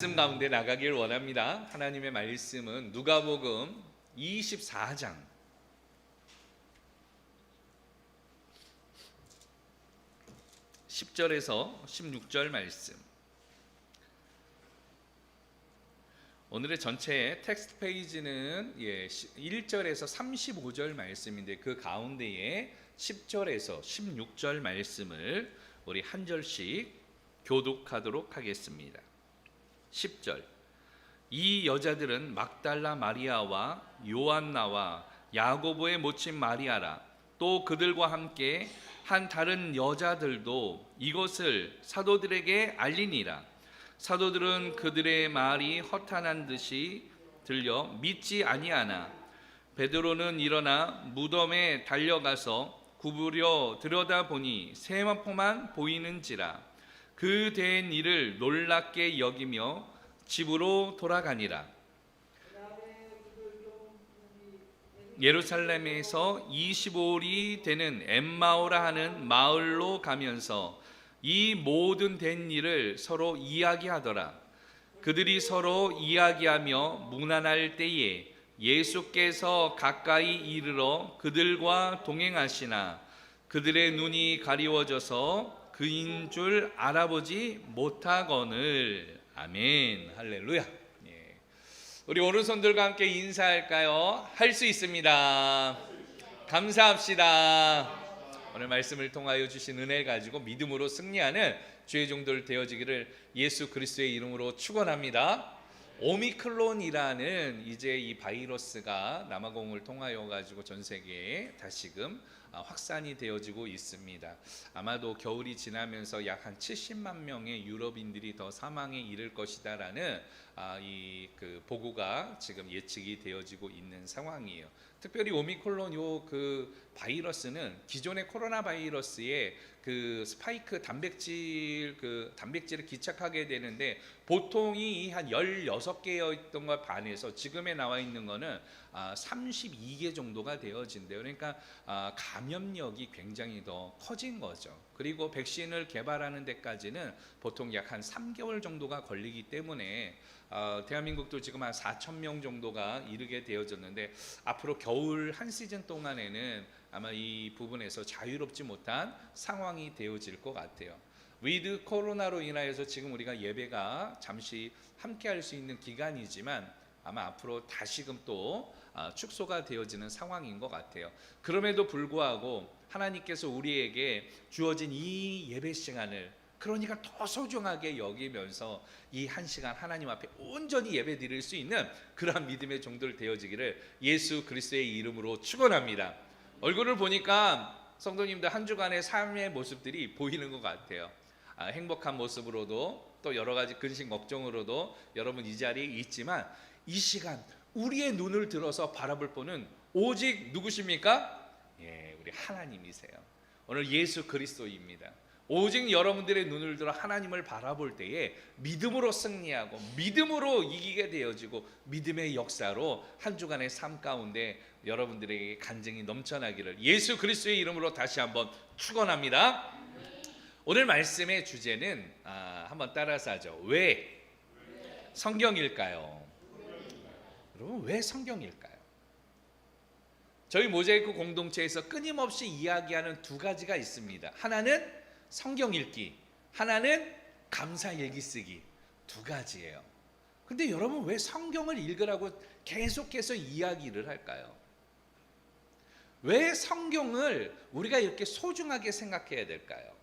말씀 가운데 나가길 원합니다. 하나님의 말씀은 누가복음 24장 10절에서 16절 말씀. 오늘의 전체 텍스트 페이지는 1절에서 35절 말씀인데 그 가운데에 10절에서 16절 말씀을 우리 한 절씩 교독하도록 하겠습니다. 10절. 이 여자들은 막달라 마리아와 요한나와 야고보의 모친 마리아라. 또 그들과 함께 한 다른 여자들도 이것을 사도들에게 알리니라. 사도들은 그들의 말이 허탄한 듯이 들려 믿지 아니하나 베드로는 일어나 무덤에 달려가서 구부려 들여다보니 세마포만 보이는지라. 그 된 일을 놀랍게 여기며 집으로 돌아가니라. 예루살렘에서 25일이 되는 엠마오라 하는 마을로 가면서 이 모든 된 일을 서로 이야기하더라. 그들이 서로 이야기하며 무난할 때에 예수께서 가까이 이르러 그들과 동행하시나 그들의 눈이 가리워져서 그인 줄 알아보지 못하거늘. 아멘. 할렐루야. 우리 오른손들과 함께 인사할까요? 할 수 있습니다. 감사합시다. 오늘 말씀을 통하여 주신 은혜 가지고 믿음으로 승리하는 주의 종들 되어지기를 예수 그리스도의 이름으로 축원합니다. 오미크론이라는 이제 이 바이러스가 남아공을 통하여 가지고 전 세계에 다시금 확산이 되어지고 있습니다. 아마도 겨울이 지나면서 약 한 70만 명의 유럽인들이 더 사망에 이를 것이다라는 그 보고가 지금 예측이 되어지고 있는 상황이에요. 특별히 오미크론 그 바이러스는 기존의 코로나 바이러스의 그 스파이크 단백질을 기착하게 되는데 보통이 한 16개였던 것 반해서 지금에 나와 있는 거는 32개 정도가 되어진대요. 그러니까 감염력이 굉장히 더 커진 거죠. 그리고 백신을 개발하는 데까지는 보통 약 한 3개월 정도가 걸리기 때문에 대한민국도 지금 한 4,000명 정도가 이르게 되어졌는데 앞으로 겨울 한 시즌 동안에는 아마 이 부분에서 자유롭지 못한 상황이 되어질 것 같아요. 위드 코로나로 인하여서 지금 우리가 예배가 잠시 함께 할 수 있는 기간이지만 아마 앞으로 다시금 또 축소가 되어지는 상황인 것 같아요. 그럼에도 불구하고 하나님께서 우리에게 주어진 이 예배 시간을 그러니까 더 소중하게 여기면서 이 한 시간 하나님 앞에 온전히 예배 드릴 수 있는 그러한 믿음의 종들 되어지기를 예수 그리스도의 이름으로 축원합니다. 얼굴을 보니까 성도님들 한 주간의 삶의 모습들이 보이는 것 같아요. 행복한 모습으로도 또 여러 가지 근심 걱정으로도 여러분 이 자리에 있지만 이 시간 우리의 눈을 들어서 바라볼 분은 오직 누구십니까? 우리 하나님이세요. 오늘 예수 그리스도입니다. 오직 여러분들의 눈을 들어 하나님을 바라볼 때에 믿음으로 승리하고 믿음으로 이기게 되어지고 믿음의 역사로 한 주간의 삶 가운데 여러분들에게 간증이 넘쳐나기를 예수 그리스도의 이름으로 다시 한번 축원합니다. 오늘 말씀의 주제는 한번 따라서 하죠. 왜 성경일까요? 여러분 왜 성경일까요? 저희 모자이크 공동체에서 끊임없이 이야기하는 두 가지가 있습니다. 하나는 성경 읽기, 하나는 감사 일기 쓰기. 두 가지예요. 근데 여러분 왜 성경을 읽으라고 계속해서 이야기를 할까요? 왜 성경을 우리가 이렇게 소중하게 생각해야 될까요?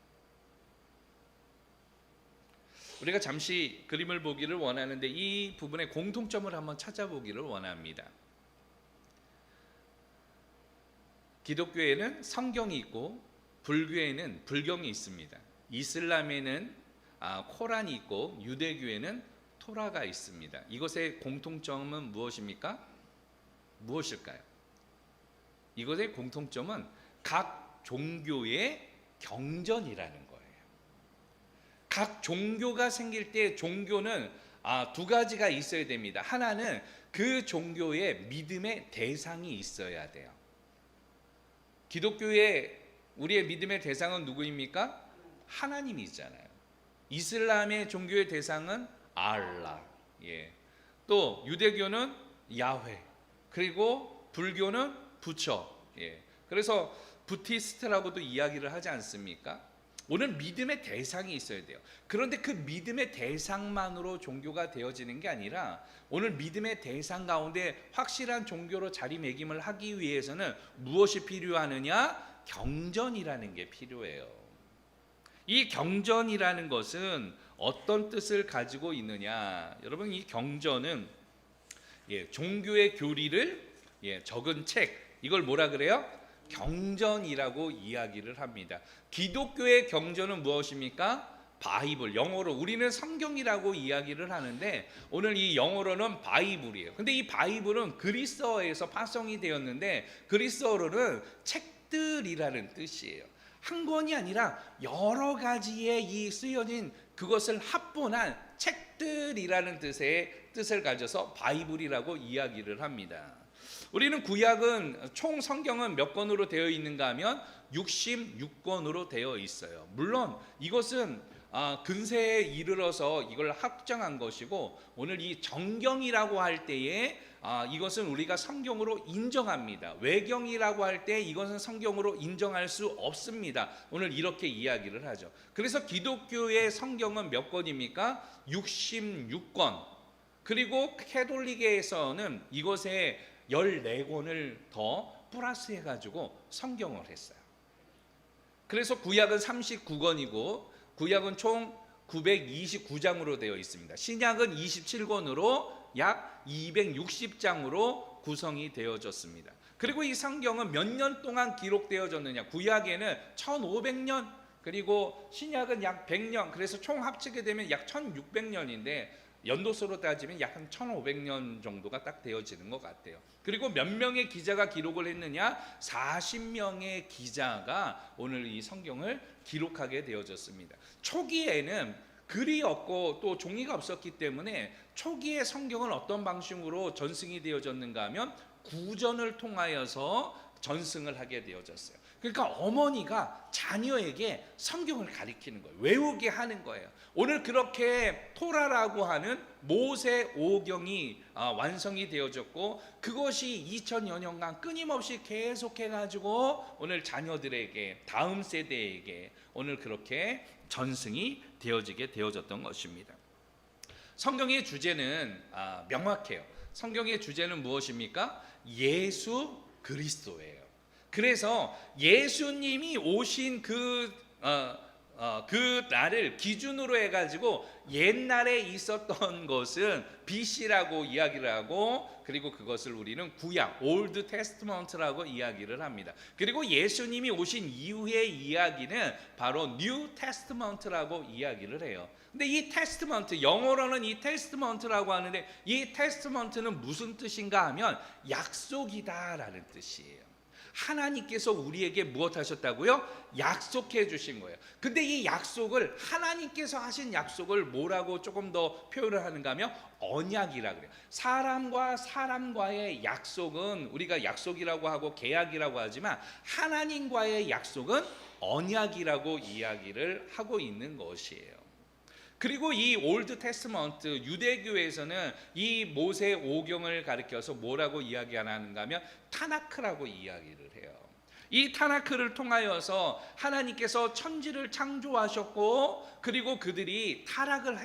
우리가 잠시 그림을 보기를 원하는데 이 부분의 공통점을 한번 찾아보기를 원합니다. 기독교에는 성경이 있고 불교에는 불경이 있습니다. 이슬람에는 코란이 있고 유대교에는 토라가 있습니다. 이것의 공통점은 무엇입니까? 무엇일까요? 이것의 공통점은 각 종교의 경전이라는 거예요. 각 종교가 생길 때 종교는 두 가지가 있어야 됩니다. 하나는 그 종교의 믿음의 대상이 있어야 돼요. 기독교의 우리의 믿음의 대상은 누구입니까? 하나님이잖아요. 이슬람의 종교의 대상은 알라. 예. 또 유대교는 야훼. 그리고 불교는 부처. 예. 그래서 부티스트라고도 이야기를 하지 않습니까? 오늘 믿음의 대상이 있어야 돼요. 그런데 그 믿음의 대상만으로 종교가 되어지는 게 아니라 오늘 믿음의 대상 가운데 확실한 종교로 자리매김을 하기 위해서는 무엇이 필요하느냐? 경전이라는 게 필요해요. 이 경전이라는 것은 어떤 뜻을 가지고 있느냐? 여러분, 이 경전은 종교의 교리를 적은 책, 이걸 뭐라 그래요? 경전이라고 이야기를 합니다. 기독교의 경전은 무엇입니까? 바이블, 영어로 우리는 성경이라고 이야기를 하는데 오늘 이 영어로는 바이블이에요. 근데 이 바이블은 그리스어에서 파송이 되었는데 그리스어로는 책들이라는 뜻이에요. 한 권이 아니라 여러 가지의 이 쓰여진 그것을 합본한 책들이라는 뜻을 가져서 바이블이라고 이야기를 합니다. 우리는 구약은 총 성경은 몇 권으로 되어 있는가 하면 66권으로 되어 있어요. 물론 이것은 근세에 이르러서 이걸 확정한 것이고 오늘 이 정경이라고 할 때에 이것은 우리가 성경으로 인정합니다. 외경이라고 할 때 이것은 성경으로 인정할 수 없습니다. 오늘 이렇게 이야기를 하죠. 그래서 기독교의 성경은 몇 권입니까? 66권. 그리고 캐톨릭에서는 이것에 14권을 더 플러스해 가지고 성경을 했어요. 그래서 구약은 39권이고 구약은 총 929장으로 되어 있습니다. 신약은 27권으로 약 260장으로 구성이 되어졌습니다. 그리고 이 성경은 몇 년 동안 기록되어졌느냐? 구약에는 1500년, 그리고 신약은 약 100년, 그래서 총 합치게 되면 약 1600년인데 연도수로 따지면 약 한 1500년 정도가 딱 되어지는 것 같아요. 그리고 몇 명의 기자가 기록을 했느냐? 40명의 기자가 오늘 이 성경을 기록하게 되어졌습니다. 초기에는 글이 없고 또 종이가 없었기 때문에 초기에 성경은 어떤 방식으로 전승이 되어졌는가 하면 구전을 통하여서 전승을 하게 되어졌어요. 그러니까 어머니가 자녀에게 성경을 가르치는 거예요. 외우게 하는 거예요. 오늘 그렇게 토라라고 하는 모세 오경이 완성이 되어졌고 그것이 2000여 년간 끊임없이 계속해가지고 오늘 자녀들에게 다음 세대에게 오늘 그렇게 전승이 되어지게 되어졌던 것입니다. 성경의 주제는 명확해요. 성경의 주제는 무엇입니까? 예수 그리스도예요. 그래서 예수님이 오신 그 날을 기준으로 해가지고 옛날에 있었던 것은 BC라고 이야기를 하고 그리고 그것을 우리는 구약 올드 테스트먼트라고 이야기를 합니다. 그리고 예수님이 오신 이후의 이야기는 바로 뉴 테스트먼트라고 이야기를 해요. 근데 이 테스트먼트, 영어로는 이 테스트먼트라고 하는데 이 테스트먼트는 무슨 뜻인가 하면 약속이다라는 뜻이에요. 하나님께서 우리에게 무엇 하셨다고요? 약속해 주신 거예요. 근데 이 약속을 하나님께서 하신 약속을 뭐라고 조금 더 표현을 하는가 하면 언약이라 그래요. 사람과 사람과의 약속은 우리가 약속이라고 하고 계약이라고 하지만 하나님과의 약속은 언약이라고 이야기를 하고 있는 것이에요. 그리고 이 올드 테스트먼트 유대교에서는 이 모세 오경을 가리켜서 뭐라고 이야기하는가 하면 타나크라고 이야기를 해요. 이 타나크를 통하여서 하나님께서 천지를 창조하셨고 그리고 그들이 타락을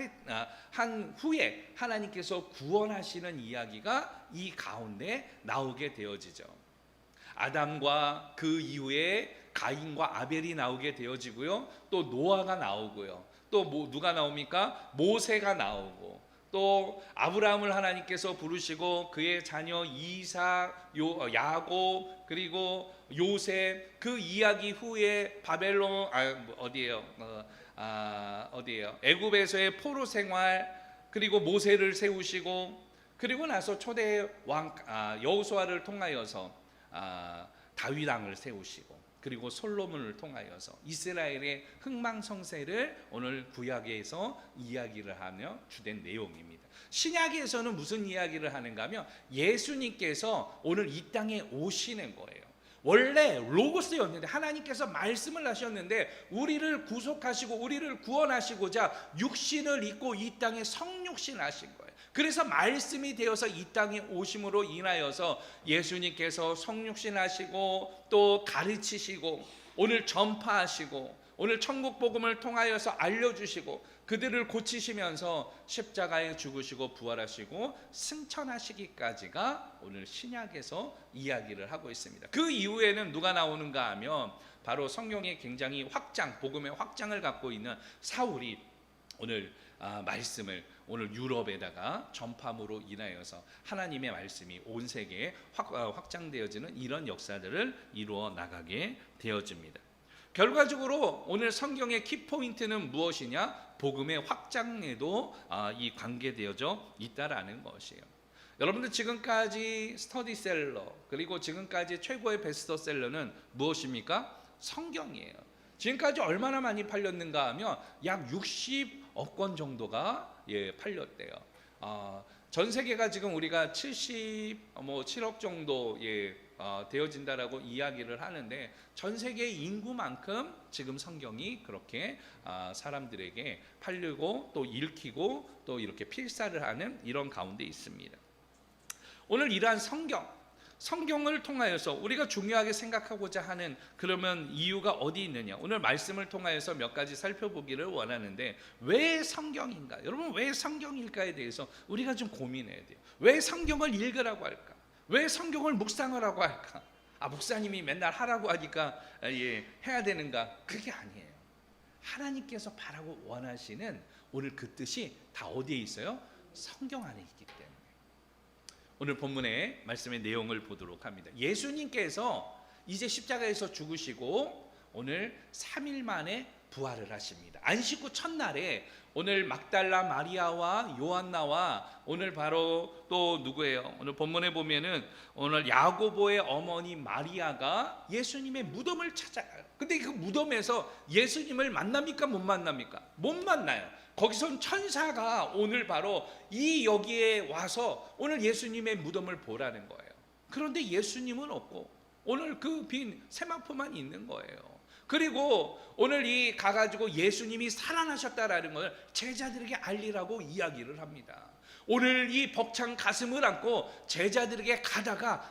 한 후에 하나님께서 구원하시는 이야기가 이 가운데 나오게 되어지죠. 아담과 그 이후에 가인과 아벨이 나오게 되어지고요. 또 노아가 나오고요. 또 누가 나옵니까? 모세가 나오고 또 아브라함을 하나님께서 부르시고 그의 자녀 이삭, 야곱 그리고 요셉 그 이야기 후에 바벨론 어디예요? 애굽에서의 포로 생활 그리고 모세를 세우시고 그리고 나서 초대 왕 여호수아를 통하여서 다윗 왕을 세우시고 그리고 솔로몬을 통하여서 이스라엘의 흥망성쇠를 오늘 구약에서 이야기를 하며 주된 내용입니다. 신약에서는 무슨 이야기를 하는가 하면 예수님께서 오늘 이 땅에 오시는 거예요. 원래 로고스였는데 하나님께서 말씀을 하셨는데 우리를 구속하시고 우리를 구원하시고자 육신을 입고 이 땅에 성육신하신 거예요. 그래서 말씀이 되어서 이 땅에 오심으로 인하여서 예수님께서 성육신하시고 또 가르치시고 오늘 전파하시고 오늘 천국 복음을 통하여서 알려주시고 그들을 고치시면서 십자가에 죽으시고 부활하시고 승천하시기까지가 오늘 신약에서 이야기를 하고 있습니다. 그 이후에는 누가 나오는가 하면 바로 성경의 굉장히 복음의 확장을 갖고 있는 사울이 오늘 말씀을 오늘 유럽에다가 전파함으로 인하여서 하나님의 말씀이 온 세계에 확장되어지는 이런 역사들을 이루어 나가게 되어집니다. 결과적으로 오늘 성경의 키포인트는 무엇이냐? 복음의 확장에도 이 관계되어져 있다라는 것이에요. 여러분들 지금까지 스터디셀러 그리고 지금까지 최고의 베스트셀러는 무엇입니까? 성경이에요. 지금까지 얼마나 많이 팔렸는가 하면 약 60억 권 정도가 팔렸대요. 전 세계가 지금 우리가 77억 정도 되어진다라고 이야기를 하는데 전 세계 인구만큼 지금 성경이 그렇게 사람들에게 팔리고 또 읽히고 또 이렇게 필사를 하는 이런 가운데 있습니다. 오늘 이러한 성경을 통하여서 우리가 중요하게 생각하고자 하는 그러면 이유가 어디 있느냐? 오늘 말씀을 통하여서 몇 가지 살펴보기를 원하는데 왜 성경인가? 여러분 왜 성경일까에 대해서 우리가 좀 고민해야 돼요. 왜 성경을 읽으라고 할까? 왜 성경을 묵상하라고 할까? 목사님이 맨날 하라고 하니까 해야 되는가? 그게 아니에요. 하나님께서 바라고 원하시는 오늘 그 뜻이 다 어디에 있어요? 성경 안에 있기 때문에. 오늘 본문의 말씀의 내용을 보도록 합니다. 예수님께서 이제 십자가에서 죽으시고 오늘 3일 만에 부활을 하십니다. 안식 후 첫날에 오늘 막달라 마리아와 요한나와 오늘 바로 또 누구예요? 오늘 본문에 보면은 오늘 야고보의 어머니 마리아가 예수님의 무덤을 찾아가요. 근데 그 무덤에서 예수님을 만납니까? 못 만납니까? 못 만나요. 거기선 천사가 오늘 바로 여기에 와서 오늘 예수님의 무덤을 보라는 거예요. 그런데 예수님은 없고 오늘 그 빈 세마포만 있는 거예요. 그리고 오늘 가가지고 예수님이 살아나셨다라는 걸 제자들에게 알리라고 이야기를 합니다. 오늘 이 벅찬 가슴을 안고 제자들에게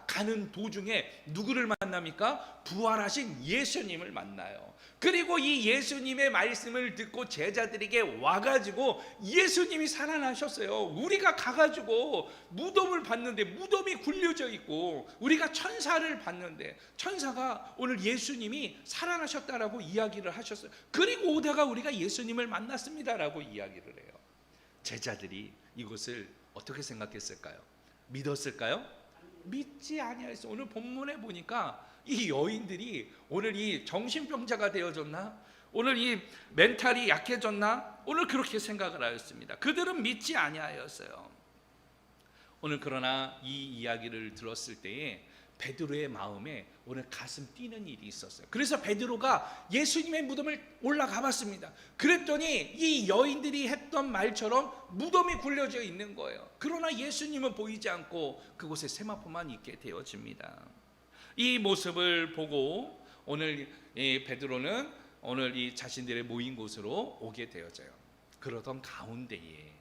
가는 도중에 누구를 만납니까? 부활하신 예수님을 만나요. 그리고 이 예수님의 말씀을 듣고 제자들에게 와가지고 예수님이 살아나셨어요. 우리가 가가지고 무덤을 봤는데 무덤이 굴려져 있고 우리가 천사를 봤는데 천사가 오늘 예수님이 살아나셨다라고 이야기를 하셨어요. 그리고 오다가 우리가 예수님을 만났습니다라고 이야기를 해요. 제자들이 이것을 어떻게 생각했을까요? 믿었을까요? 믿지 아니하였어요. 오늘 본문에 보니까 이 여인들이 오늘 이 정신병자가 되어졌나? 오늘 이 멘탈이 약해졌나? 오늘 그렇게 생각을 하였습니다. 그들은 믿지 아니하였어요. 오늘 그러나 이 이야기를 들었을 때에 베드로의 마음에 오늘 가슴 뛰는 일이 있었어요. 그래서 베드로가 예수님의 무덤을 올라가 봤습니다. 그랬더니 이 여인들이 했던 말처럼 무덤이 굴려져 있는 거예요. 그러나 예수님은 보이지 않고 그곳에 세마포만 있게 되어집니다. 이 모습을 보고 오늘 베드로는 오늘 이 자신들의 모인 곳으로 오게 되어져요. 그러던 가운데에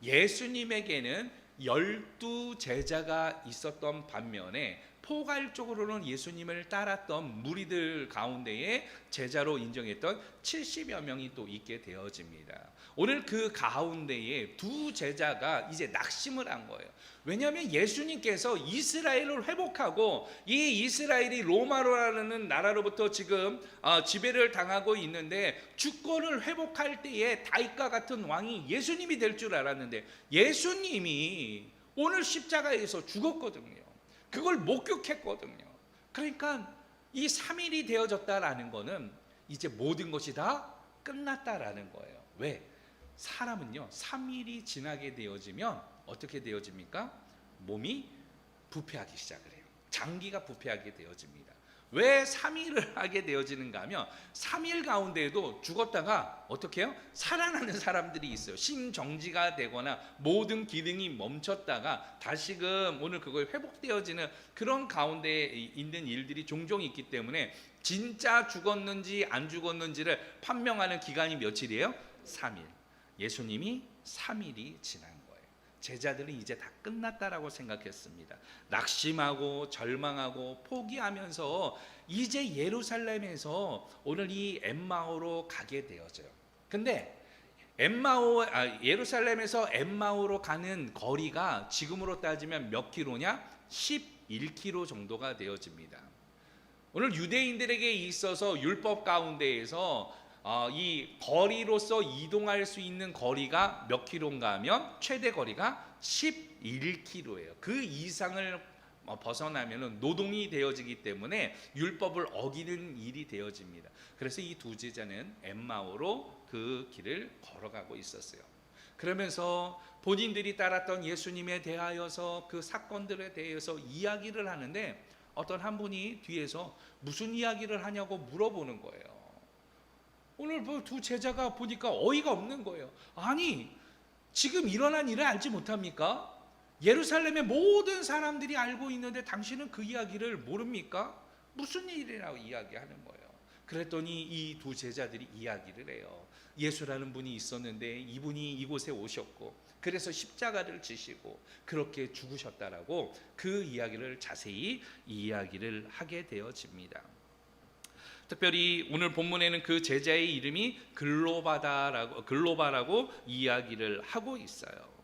예수님에게는 12 제자가 있었던 반면에 포괄적으로는 예수님을 따랐던 무리들 가운데에 제자로 인정했던 70여 명이 또 있게 되어집니다. 오늘 그 가운데에 2 제자가 이제 낙심을 한 거예요. 왜냐하면 예수님께서 이스라엘을 회복하고 이 이스라엘이 로마라는 나라로부터 지금 지배를 당하고 있는데 주권을 회복할 때에 다윗과 같은 왕이 예수님이 될 줄 알았는데 예수님이 오늘 십자가에서 죽었거든요. 그걸 목격했거든요. 그러니까 이 3일이 되어졌다라는 거는 이제 모든 것이 다 끝났다라는 거예요. 왜? 사람은요 3일이 지나게 되어지면 어떻게 되어집니까? 몸이 부패하기 시작을 해요. 장기가 부패하게 되어집니다. 왜 3일을 하게 되어지는가 하면 3일 가운데에도 죽었다가 어떻게 해요? 살아나는 사람들이 있어요. 심정지가 되거나 모든 기능이 멈췄다가 다시금 오늘 그걸 회복되어지는 그런 가운데에 있는 일들이 종종 있기 때문에 진짜 죽었는지 안 죽었는지를 판명하는 기간이 며칠이에요? 3일. 예수님이 3일이 지난 거예요. 제자들은 이제 다 끝났다라고 생각했습니다. 낙심하고 절망하고 포기하면서 이제 예루살렘에서 오늘 이 엠마오로 가게 되어져요. 근데 예루살렘에서 엠마오로 가는 거리가 지금으로 따지면 몇 킬로냐? 11킬로 정도가 되어집니다. 오늘 유대인들에게 있어서 율법 가운데에서 이 거리로서 이동할 수 있는 거리가 몇 킬로인가 하면 최대 거리가 11킬로예요. 그 이상을 벗어나면 노동이 되어지기 때문에 율법을 어기는 일이 되어집니다. 그래서 이 두 제자는 엠마오로 그 길을 걸어가고 있었어요. 그러면서 본인들이 따랐던 예수님에 대하여서 그 사건들에 대해서 이야기를 하는데 어떤 한 분이 뒤에서 무슨 이야기를 하냐고 물어보는 거예요. 오늘 두 제자가 보니까 어이가 없는 거예요. 아니, 지금 일어난 일을 알지 못합니까? 예루살렘의 모든 사람들이 알고 있는데 당신은 그 이야기를 모릅니까? 무슨 일이라고 이야기하는 거예요. 그랬더니 이 두 제자들이 이야기를 해요. 예수라는 분이 있었는데 이분이 이곳에 오셨고 그래서 십자가를 지시고 그렇게 죽으셨다라고 그 이야기를 자세히 이야기를 하게 되어집니다. 특별히 오늘 본문에는 그 제자의 이름이 글로바라고 이야기를 하고 있어요.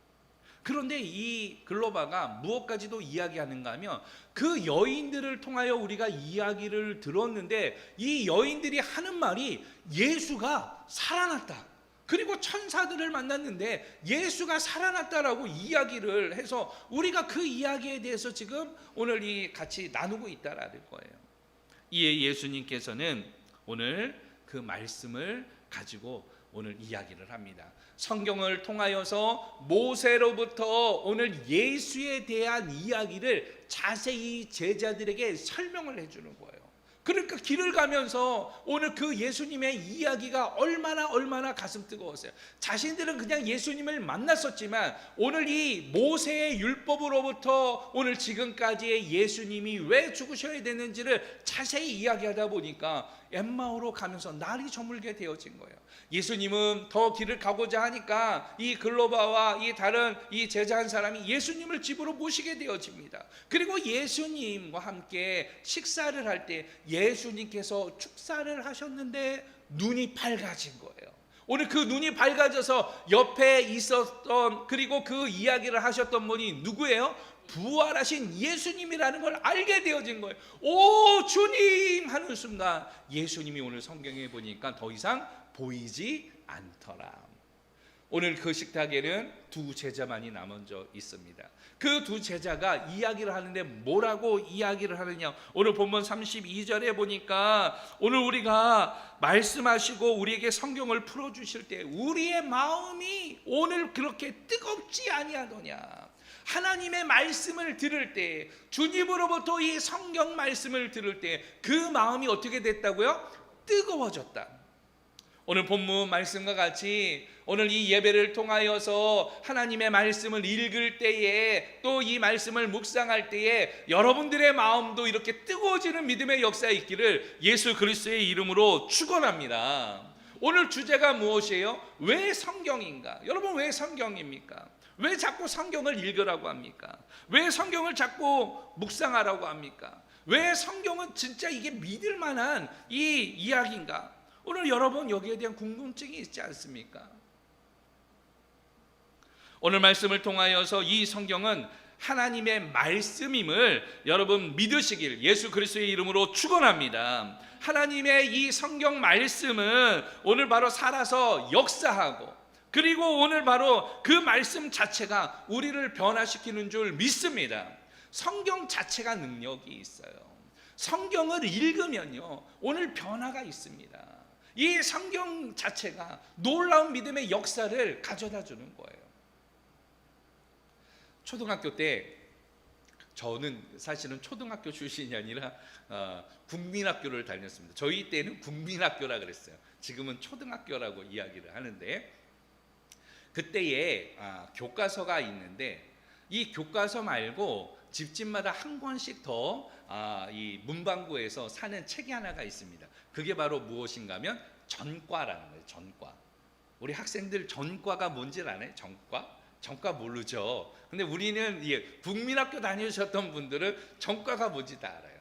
그런데 이 글로바가 무엇까지도 이야기하는가 하면 그 여인들을 통하여 우리가 이야기를 들었는데 이 여인들이 하는 말이 예수가 살아났다. 그리고 천사들을 만났는데 예수가 살아났다라고 이야기를 해서 우리가 그 이야기에 대해서 지금 오늘 같이 나누고 있다라는 거예요. 이에 예수님께서는 오늘 그 말씀을 가지고 오늘 이야기를 합니다. 성경을 통하여서 모세로부터 오늘 예수에 대한 이야기를 자세히 제자들에게 설명을 해주는 거예요. 그러니까 길을 가면서 오늘 그 예수님의 이야기가 얼마나 가슴 뜨거웠어요. 자신들은 그냥 예수님을 만났었지만 오늘 이 모세의 율법으로부터 오늘 지금까지의 예수님이 왜 죽으셔야 되는지를 자세히 이야기하다 보니까 엠마오로 가면서 날이 저물게 되어진 거예요. 예수님은 더 길을 가고자 하니까 이 글로바와 이 다른 이 제자 한 사람이 예수님을 집으로 모시게 되어집니다. 그리고 예수님과 함께 식사를 할 때 예수님께서 축사를 하셨는데 눈이 밝아진 거예요. 오늘 그 눈이 밝아져서 옆에 있었던 그리고 그 이야기를 하셨던 분이 누구예요? 부활하신 예수님이라는 걸 알게 되어진 거예요. 오 주님 하는 순간 예수님이 오늘 성경에 보니까 더 이상 보이지 않더라. 오늘 그 식탁에는 두 제자만이 남아져 있습니다. 그 두 제자가 이야기를 하는데 뭐라고 이야기를 하느냐. 오늘 본문 32절에 보니까 오늘 우리가 말씀하시고 우리에게 성경을 풀어주실 때 우리의 마음이 오늘 그렇게 뜨겁지 아니하더냐. 하나님의 말씀을 들을 때 주님으로부터 이 성경 말씀을 들을 때 그 마음이 어떻게 됐다고요? 뜨거워졌다. 오늘 본문 말씀과 같이 오늘 이 예배를 통하여서 하나님의 말씀을 읽을 때에 또 이 말씀을 묵상할 때에 여러분들의 마음도 이렇게 뜨거워지는 믿음의 역사에 있기를 예수 그리스도의 이름으로 축원합니다. 오늘 주제가 무엇이에요? 왜 성경인가? 여러분 왜 성경입니까? 왜 자꾸 성경을 읽으라고 합니까? 왜 성경을 자꾸 묵상하라고 합니까? 왜 성경은 진짜 이게 믿을 만한 이 이야기인가? 오늘 여러분 여기에 대한 궁금증이 있지 않습니까? 오늘 말씀을 통하여서 이 성경은 하나님의 말씀임을 여러분 믿으시길 예수 그리스도의 이름으로 축원합니다. 하나님의 이 성경 말씀은 오늘 바로 살아서 역사하고 그리고 오늘 바로 그 말씀 자체가 우리를 변화시키는 줄 믿습니다. 성경 자체가 능력이 있어요. 성경을 읽으면요 오늘 변화가 있습니다. 이 성경 자체가 놀라운 믿음의 역사를 가져다 주는 거예요. 초등학교 때 저는 사실은 초등학교 출신이 아니라 국민학교를 다녔습니다. 저희 때는 국민학교라 그랬어요. 지금은 초등학교라고 이야기를 하는데, 그때에 교과서가 있는데 이 교과서 말고 집집마다 한 권씩 더 이 문방구에서 사는 책이 하나가 있습니다. 그게 바로 무엇인가 하면 전과라는 거예요. 전과. 우리 학생들 전과가 뭔지 아나요? 전과? 전과 모르죠. 근데 우리는 국민학교 다니셨던 분들은 전과가 뭔지 다 알아요.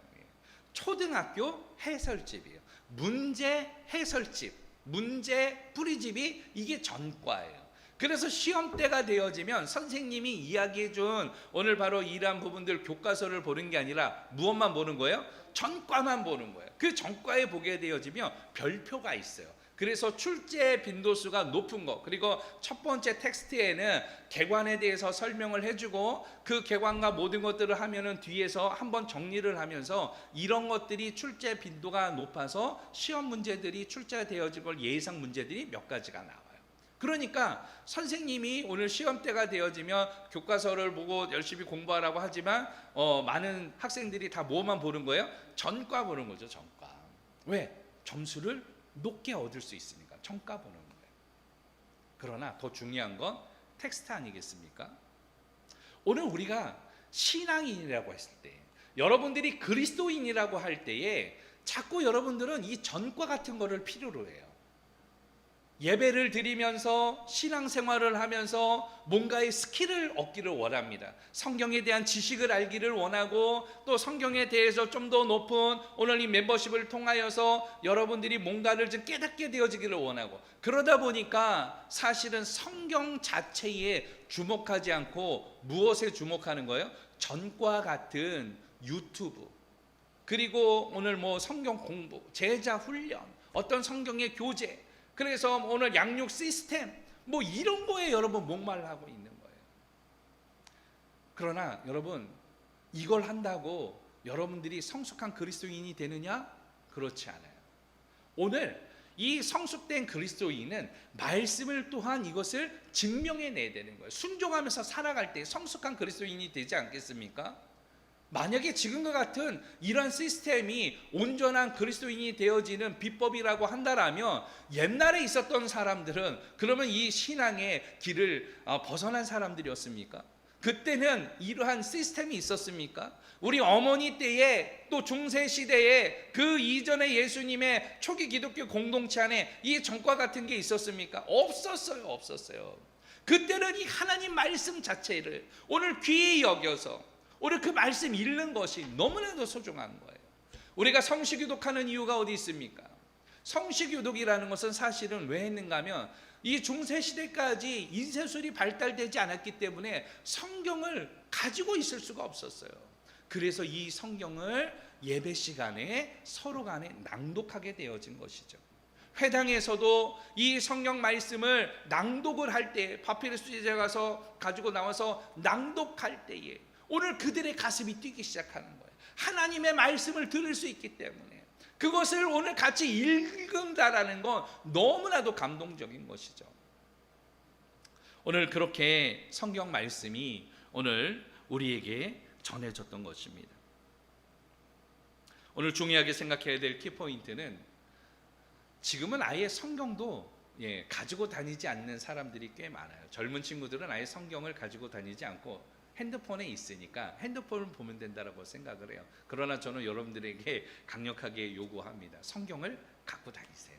초등학교 해설집이에요. 문제 해설집, 문제 뿌리집이 이게 전과예요. 그래서 시험 때가 되어지면 선생님이 이야기해 준 오늘 바로 이러한 부분들 교과서를 보는 게 아니라 무엇만 보는 거예요? 전과만 보는 거예요. 그 전과에 보게 되어지면 별표가 있어요. 그래서 출제 빈도수가 높은 거, 그리고 첫 번째 텍스트에는 개관에 대해서 설명을 해주고 그 개관과 모든 것들을 하면은 뒤에서 한번 정리를 하면서 이런 것들이 출제 빈도가 높아서 시험 문제들이 출제되어질 예상 문제들이 몇 가지가 나와요. 그러니까 선생님이 오늘 시험 때가 되어지면 교과서를 보고 열심히 공부하라고 하지만 많은 학생들이 다 뭐만 보는 거예요? 전과 보는 거죠. 전과. 왜? 점수를 높게 얻을 수 있으니까 전과 보는 거예요. 그러나 더 중요한 건 텍스트 아니겠습니까? 오늘 우리가 신앙인이라고 했을 때, 여러분들이 그리스도인이라고 할 때에 자꾸 여러분들은 이 전과 같은 거를 필요로 해요. 예배를 드리면서 신앙생활을 하면서 뭔가의 스킬을 얻기를 원합니다. 성경에 대한 지식을 알기를 원하고, 또 성경에 대해서 좀 더 높은 오늘 이 멤버십을 통하여서 여러분들이 뭔가를 좀 깨닫게 되어지기를 원하고, 그러다 보니까 사실은 성경 자체에 주목하지 않고 무엇에 주목하는 거예요? 전과 같은 유튜브, 그리고 오늘 뭐 성경 공부, 제자 훈련, 어떤 성경의 교재, 그래서 오늘 양육 시스템, 뭐 이런 거에 여러분 목말라하고 있는 거예요. 그러나 여러분, 이걸 한다고 여러분들이 성숙한 그리스도인이 되느냐? 그렇지 않아요. 오늘 이 성숙된 그리스도인은 말씀을 또한 이것을 증명해내야 되는 거예요. 순종하면서 살아갈 때 성숙한 그리스도인이 되지 않겠습니까? 만약에 지금과 같은 이런 시스템이 온전한 그리스도인이 되어지는 비법이라고 한다라면 옛날에 있었던 사람들은 그러면 이 신앙의 길을 벗어난 사람들이었습니까? 그때는 이러한 시스템이 있었습니까? 우리 어머니 때에, 또 중세 시대에, 그 이전에 예수님의 초기 기독교 공동체 안에 이 전과 같은 게 있었습니까? 없었어요. 그때는 이 하나님 말씀 자체를 오늘 귀히 여겨서 오늘 그 말씀 읽는 것이 너무나도 소중한 거예요. 우리가 성시교독하는 이유가 어디 있습니까? 성시교독이라는 것은 사실은 왜 했는가 하면 이 중세시대까지 인쇄술이 발달되지 않았기 때문에 성경을 가지고 있을 수가 없었어요. 그래서 이 성경을 예배 시간에 서로 간에 낭독하게 되어진 것이죠. 회당에서도 이 성경 말씀을 낭독을 할 때, 파피루스 제자 가서 가지고 나와서 낭독할 때에 오늘 그들의 가슴이 뛰기 시작하는 거예요. 하나님의 말씀을 들을 수 있기 때문에 그것을 오늘 같이 읽는다라는 건 너무나도 감동적인 것이죠. 오늘 그렇게 성경 말씀이 오늘 우리에게 전해졌던 것입니다. 오늘 중요하게 생각해야 될 키포인트는, 지금은 아예 성경도 가지고 다니지 않는 사람들이 꽤 많아요. 젊은 친구들은 아예 성경을 가지고 다니지 않고 핸드폰에 있으니까 핸드폰을 보면 된다고 생각을 해요. 그러나 저는 여러분들에게 강력하게 요구합니다. 성경을 갖고 다니세요.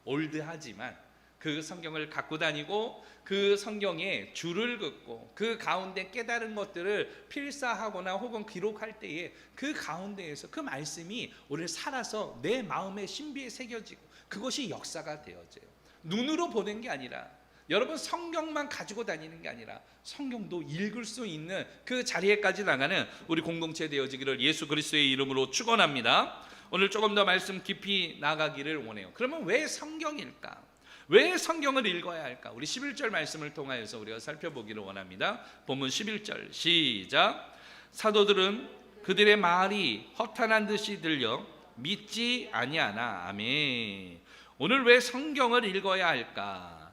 올드하지만 그 성경을 갖고 다니고 그 성경에 줄을 긋고 그 가운데 깨달은 것들을 필사하거나 혹은 기록할 때에 그 가운데에서 그 말씀이 오늘 살아서 내 마음의 신비에 새겨지고 그것이 역사가 되어져요. 눈으로 보는 게 아니라, 여러분 성경만 가지고 다니는 게 아니라 성경도 읽을 수 있는 그 자리에까지 나가는 우리 공동체 되어지기를 예수 그리스도의 이름으로 축원합니다. 오늘 조금 더 말씀 깊이 나가기를 원해요. 그러면 왜 성경일까? 왜 성경을 읽어야 할까? 우리 11절 말씀을 통하여서 우리가 살펴보기를 원합니다. 본문 11절 시작. 사도들은 그들의 말이 허탄한 듯이 들려 믿지 아니하나. 아멘. 오늘 왜 성경을 읽어야 할까?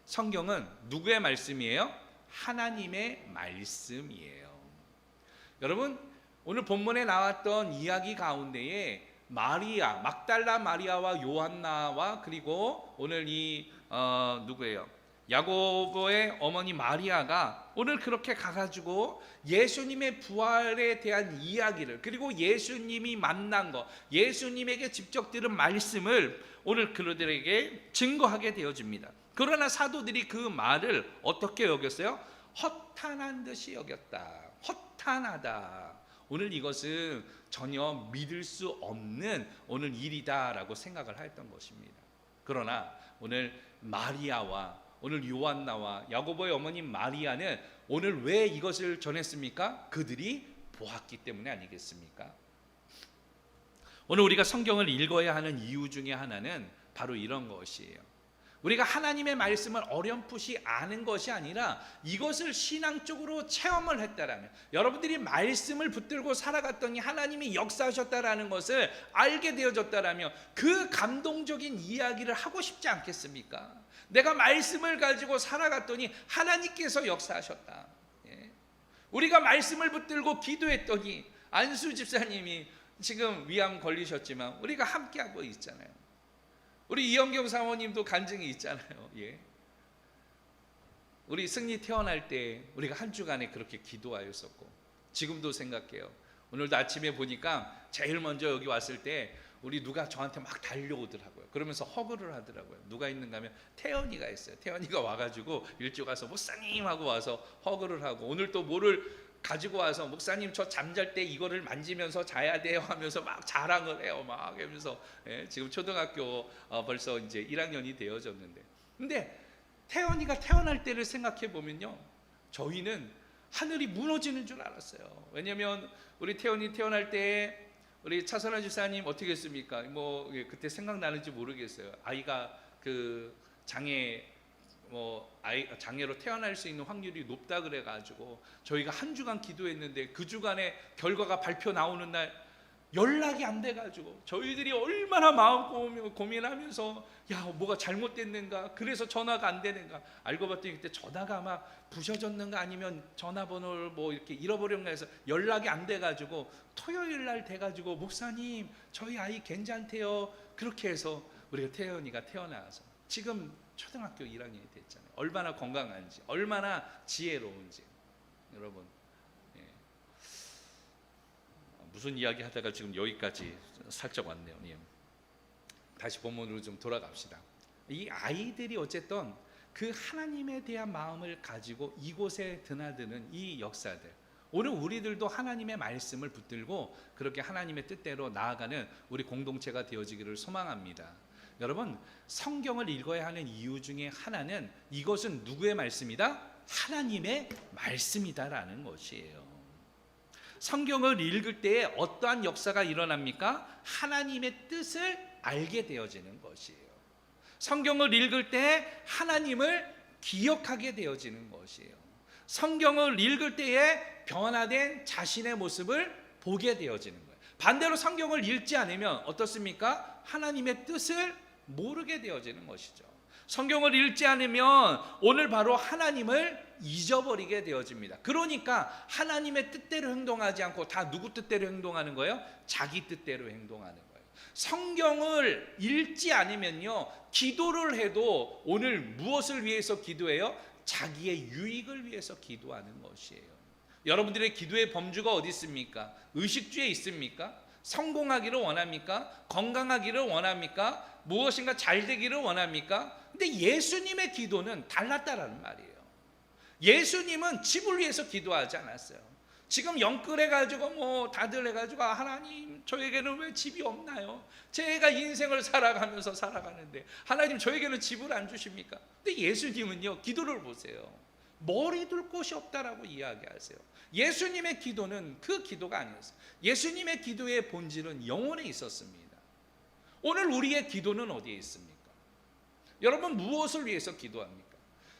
성경은 누구의 말씀이에요? 하나님의 말씀이에요. 여러분, 오늘 본문에 나왔던 이야기 가운데에 마리아, 막달라 마리아와 요한나와 그리고 오늘 누구예요? 야고보의 어머니 마리아가 오늘 그렇게 가가지고 예수님의 부활에 대한 이야기를, 그리고 예수님이 만난 것, 예수님에게 직접 들은 말씀을 오늘 그들에게 증거하게 되어집니다. 그러나 사도들이 그 말을 어떻게 여겼어요? 허탄한 듯이 여겼다. 허탄하다. 오늘 이것은 전혀 믿을 수 없는 오늘 일이다라고 생각을 했던 것입니다. 그러나 오늘 마리아와 오늘 요한나와 야고보의 어머님 마리아는 오늘 왜 이것을 전했습니까? 그들이 보았기 때문에 아니겠습니까? 오늘 우리가 성경을 읽어야 하는 이유 중에 하나는 바로 이런 것이에요. 우리가 하나님의 말씀을 어렴풋이 아는 것이 아니라 이것을 신앙적으로 체험을 했다라면, 여러분들이 말씀을 붙들고 살아갔더니 하나님이 역사하셨다라는 것을 알게 되어졌다라면 그 감동적인 이야기를 하고 싶지 않겠습니까? 내가 말씀을 가지고 살아갔더니 하나님께서 역사하셨다. 우리가 말씀을 붙들고 기도했더니 안수 집사님이 지금 위암 걸리셨지만 우리가 함께하고 있잖아요. 우리 이영경 사모님도 간증이 있잖아요. 우리 승리 태어날 때 우리가 한 주간에 그렇게 기도하였었고, 지금도 생각해요. 오늘도 아침에 보니까 제일 먼저 여기 왔을 때 우리 누가 저한테 막 달려오더라고요. 그러면서 허그를 하더라고요. 누가 있는가 하면 태연이가 있어요. 태연이가 와가지고 일찍 와서 목사님 하고 와서 허그를 하고, 오늘 또 뭐를 가지고 와서 목사님 저 잠잘 때 이거를 만지면서 자야 돼요 하면서 막 자랑을 해요. 막 하면서 지금 초등학교 벌써 이제 1학년이 되어졌는데, 근데 태연이가 태어날 때를 생각해 보면요, 저희는 하늘이 무너지는 줄 알았어요. 왜냐하면 우리 태연이 태어날 때 우리 차선아 집사님 어떻게 했습니까? 뭐 그때 생각나는지 모르겠어요. 아이가 그 장애로 태어날 수 있는 확률이 높다 그래가지고 저희가 한 주간 기도했는데 그 주간에 결과가 발표 나오는 날 연락이 안 돼가지고 저희들이 얼마나 마음 고민하면서 야 뭐가 잘못됐는가, 그래서 전화가 안 되는가, 알고 봤더니 그때 전화가 아마 부셔졌는가 아니면 전화번호를 뭐 이렇게 잃어버렸나 해서 연락이 안 돼가지고 토요일 날 돼가지고 목사님 저희 아이 괜찮대요. 그렇게 해서 우리가 태연이가 태어나서 지금 초등학교 1학년이 됐잖아요. 얼마나 건강한지, 얼마나 지혜로운지. 여러분, 무슨 이야기 하다가 지금 여기까지 살짝 왔네요. 다시 본문으로 좀 돌아갑시다. 이 아이들이 어쨌든 그 하나님에 대한 마음을 가지고 이곳에 드나드는 이 역사들, 오늘 우리들도 하나님의 말씀을 붙들고 그렇게 하나님의 뜻대로 나아가는 우리 공동체가 되어지기를 소망합니다. 여러분, 성경을 읽어야 하는 이유 중에 하나는 이것은 누구의 말씀이다? 하나님의 말씀이다라는 것이에요. 성경을 읽을 때에 어떠한 역사가 일어납니까? 하나님의 뜻을 알게 되어지는 것이에요. 성경을 읽을 때 하나님을 기억하게 되어지는 것이에요. 성경을 읽을 때에 변화된 자신의 모습을 보게 되어지는 거예요. 반대로 성경을 읽지 않으면 어떻습니까? 하나님의 뜻을 모르게 되어지는 것이죠. 성경을 읽지 않으면 오늘 바로 하나님을 잊어버리게 되어집니다. 그러니까 하나님의 뜻대로 행동하지 않고 다 누구 뜻대로 행동하는 거예요? 자기 뜻대로 행동하는 거예요. 성경을 읽지 않으면요, 기도를 해도 오늘 무엇을 위해서 기도해요? 자기의 유익을 위해서 기도하는 것이에요. 여러분들의 기도의 범주가 어디 있습니까? 의식주에 있습니까? 성공하기를 원합니까? 건강하기를 원합니까? 무엇인가 잘 되기를 원합니까? 근데 예수님의 기도는 달랐다라는 말이에요. 예수님은 집을 위해서 기도하지 않았어요. 지금 영끌해가지고 뭐 다들 해가지고 하나님 저에게는 왜 집이 없나요? 제가 인생을 살아가면서 살아가는데 하나님 저에게는 집을 안 주십니까? 근데 예수님은요, 기도를 보세요. 머리 둘 곳이 없다라고 이야기하세요. 예수님의 기도는 그 기도가 아니었어요. 예수님의 기도의 본질은 영혼에 있었습니다. 오늘 우리의 기도는 어디에 있습니까? 여러분, 무엇을 위해서 기도합니까?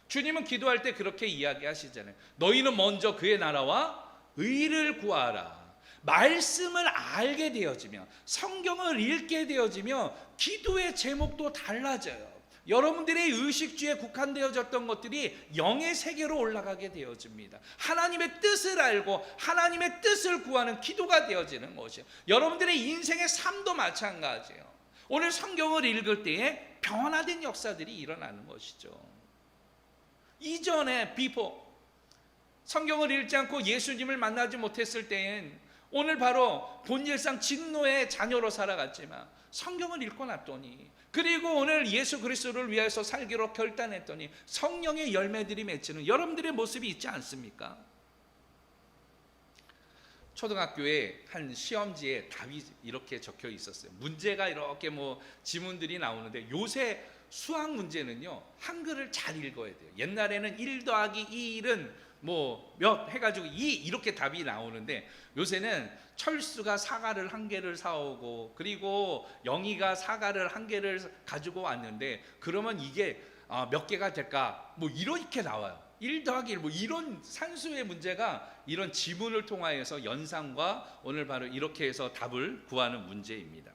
주님은 기도할 때 그렇게 이야기하시잖아요. 너희는 먼저 그의 나라와 의를 구하라. 말씀을 알게 되어지면, 성경을 읽게 되어지면 기도의 제목도 달라져요. 여러분들의 의식주에 국한되어졌던 것들이 영의 세계로 올라가게 되어집니다. 하나님의 뜻을 알고 하나님의 뜻을 구하는 기도가 되어지는 것이에요. 여러분들의 인생의 삶도 마찬가지예요. 오늘 성경을 읽을 때에 변화된 역사들이 일어나는 것이죠. 이전에 성경을 읽지 않고 예수님을 만나지 못했을 때엔 오늘 바로 본질상 진노의 자녀로 살아갔지만 성경을 읽고 났더니, 그리고 오늘 예수 그리스도를 위해서 살기로 결단했더니 성령의 열매들이 맺히는 여러분들의 모습이 있지 않습니까? 초등학교에 한 시험지에 답이 이렇게 적혀 있었어요. 문제가 이렇게 지문들이 나오는데, 요새 수학 문제는요 한글을 잘 읽어야 돼요. 옛날에는 1 더하기 1은 몇 해가지고 2 이렇게 답이 나오는데, 요새는 철수가 사과를 1개를 사오고, 그리고 영희가 사과를 1개를 가지고 왔는데, 그러면 이게 몇 개가 될까 이렇게 나와요. 1 더하기 1 이런 산수의 문제가 이런 지문을 통하여서 연산과 오늘 바로 이렇게 해서 답을 구하는 문제입니다.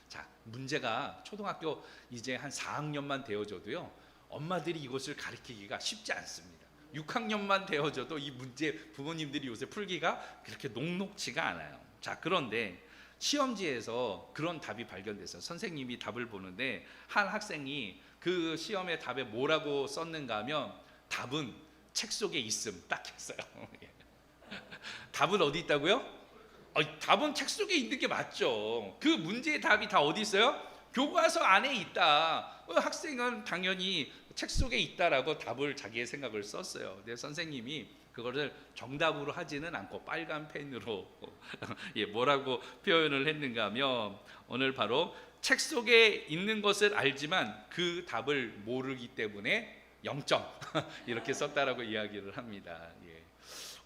자, 문제가 초등학교 이제 한 4학년만 되어져도요 엄마들이 이것을 가르치기가 쉽지 않습니다. 6학년만 되어져도 이 문제 부모님들이 요새 풀기가 그렇게 녹록지가 않아요. 자, 그런데 시험지에서 그런 답이 발견돼서 선생님이 답을 보는데, 한 학생이 그 시험의 답에 뭐라고 썼는가 하면, 답은 책 속에 있음 딱 했어요. 답은 어디 있다고요? 답은 책 속에 있는 게 맞죠. 그 문제의 답이 다 어디 있어요? 교과서 안에 있다. 학생은 당연히 책 속에 있다라고 답을 자기의 생각을 썼어요. 근데 선생님이 그거를 정답으로 하지는 않고 빨간 펜으로 뭐라고 표현을 했는가 하면, 오늘 바로 책 속에 있는 것을 알지만 그 답을 모르기 때문에 0점 이렇게 썼다라고 이야기를 합니다.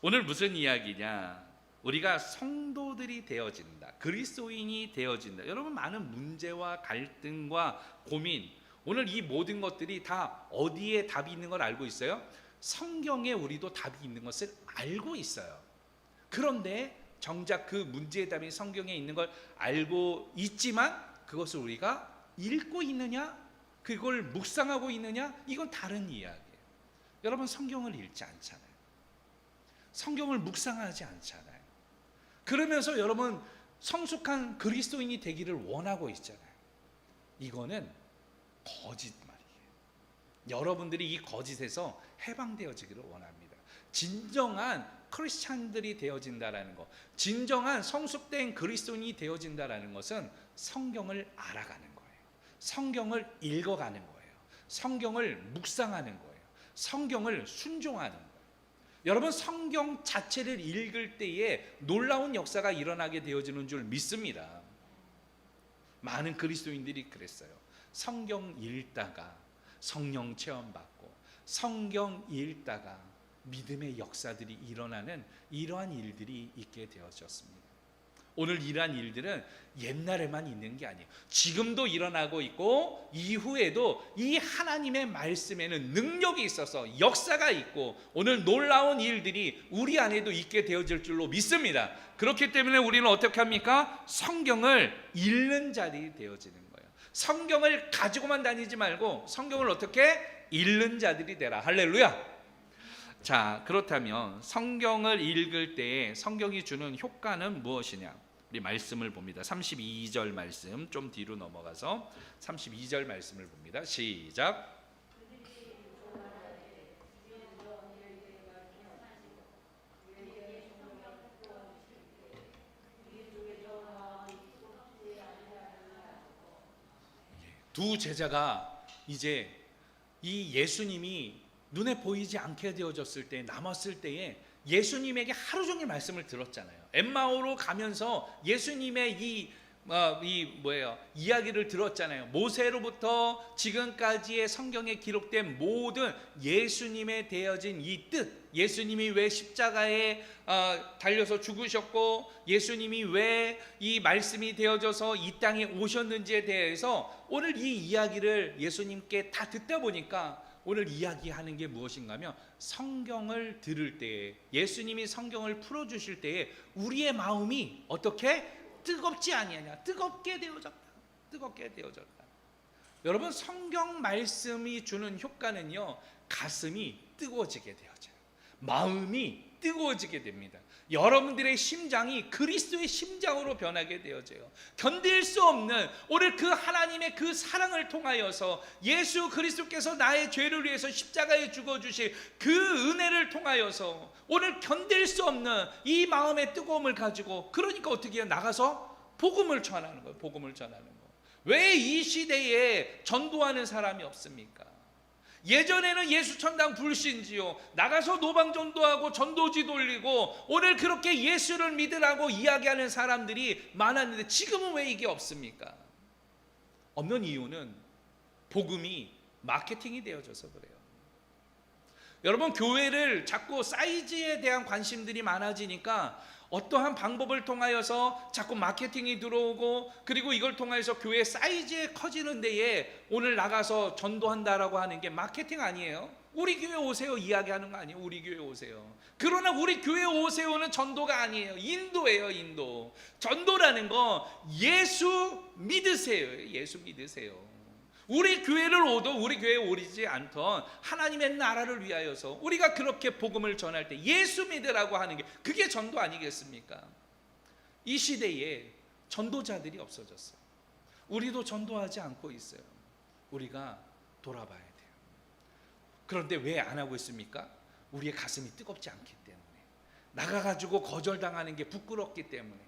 오늘 무슨 이야기냐? 우리가 성도들이 되어진다, 그리스도인이 되어진다. 여러분, 많은 문제와 갈등과 고민, 오늘 이 모든 것들이 다 어디에 답이 있는 걸 알고 있어요? 성경에 우리도 답이 있는 것을 알고 있어요. 그런데 정작 그 문제의 답이 성경에 있는 걸 알고 있지만 그것을 우리가 읽고 있느냐, 그걸 묵상하고 있느냐, 이건 다른 이야기예요. 여러분, 성경을 읽지 않잖아요. 성경을 묵상하지 않잖아요. 그러면서 여러분 성숙한 그리스도인이 되기를 원하고 있잖아요. 이거는 거짓말이에요. 여러분들이 이 거짓에서 해방되어지기를 원합니다. 진정한 크리스찬들이 되어진다라는 것, 진정한 성숙된 그리스도인이 되어진다라는 것은 성경을 알아가는 거예요. 성경을 읽어가는 거예요. 성경을 묵상하는 거예요. 성경을 순종하는 거예요. 여러분, 성경 자체를 읽을 때에 놀라운 역사가 일어나게 되어지는 줄 믿습니다. 많은 그리스도인들이 그랬어요. 성경 읽다가 성령 체험받고, 성경 읽다가 믿음의 역사들이 일어나는 이러한 일들이 있게 되어졌습니다. 오늘 이러한 일들은 옛날에만 있는 게 아니에요. 지금도 일어나고 있고, 이후에도 이 하나님의 말씀에는 능력이 있어서 역사가 있고, 오늘 놀라운 일들이 우리 안에도 있게 되어질 줄로 믿습니다. 그렇기 때문에 우리는 어떻게 합니까? 성경을 읽는 자들이 되어지는 거예요. 성경을 가지고만 다니지 말고 성경을 어떻게 읽는 자들이 되라. 할렐루야. 자, 그렇다면 성경을 읽을 때 성경이 주는 효과는 무엇이냐? 우리 말씀을 봅니다. 32절 말씀, 좀 뒤로 넘어가서 32절 말씀을 봅니다. 시작. 두 제자가 이제 이 예수님이 눈에 보이지 않게 되어졌을 때, 남았을 때에 예수님에게 하루 종일 말씀을 들었잖아요. 엠마오로 가면서 예수님의 이야기를 들었잖아요. 모세로부터 지금까지의 성경에 기록된 모든 예수님에 되어진 이 뜻, 예수님이 왜 십자가에 달려서 죽으셨고, 예수님이 왜 이 말씀이 되어져서 이 땅에 오셨는지에 대해서 오늘 이 이야기를 예수님께 다 듣다 보니까, 오늘 이야기하는 게 무엇인가 하면, 성경을 들을 때에, 예수님이 성경을 풀어주실 때에 우리의 마음이 어떻게 뜨겁지 아니하냐, 뜨겁게 되어졌다. 뜨겁게 되어졌다. 여러분, 성경 말씀이 주는 효과는요, 가슴이 뜨거워지게 되어져요. 마음이 뜨거워지게 됩니다. 여러분들의 심장이 그리스도의 심장으로 변하게 되어져요. 견딜 수 없는 오늘 그 하나님의 그 사랑을 통하여서 예수 그리스도께서 나의 죄를 위해서 십자가에 죽어주신 그 은혜를 통하여서 오늘 견딜 수 없는 이 마음의 뜨거움을 가지고, 그러니까 어떻게 해요? 나가서 복음을 전하는 거예요. 복음을 전하는 거. 왜 이 시대에 전도하는 사람이 없습니까? 예전에는 예수 천당 불신지요, 나가서 노방 전도하고 전도지 돌리고 오늘 그렇게 예수를 믿으라고 이야기하는 사람들이 많았는데 지금은 왜 이게 없습니까? 없는 이유는 복음이 마케팅이 되어져서 그래요. 여러분, 교회를 자꾸 사이즈에 대한 관심들이 많아지니까 어떠한 방법을 통하여서 자꾸 마케팅이 들어오고, 그리고 이걸 통해서 교회 사이즈에 커지는 데에 오늘 나가서 전도한다라고 하는 게 마케팅 아니에요? 우리 교회 오세요 이야기하는 거 아니에요? 우리 교회 오세요. 그러나 우리 교회 오세요는 전도가 아니에요. 인도예요. 인도. 전도라는 거 예수 믿으세요. 예수 믿으세요. 우리 교회를 오도 우리 교회에 오리지 않던 하나님의 나라를 위하여서 우리가 그렇게 복음을 전할 때 예수 믿으라고 하는 게, 그게 전도 아니겠습니까? 이 시대에 전도자들이 없어졌어요. 우리도 전도하지 않고 있어요. 우리가 돌아봐야 돼요. 그런데 왜 안 하고 있습니까? 우리의 가슴이 뜨겁지 않기 때문에, 나가가지고 거절당하는 게 부끄럽기 때문에.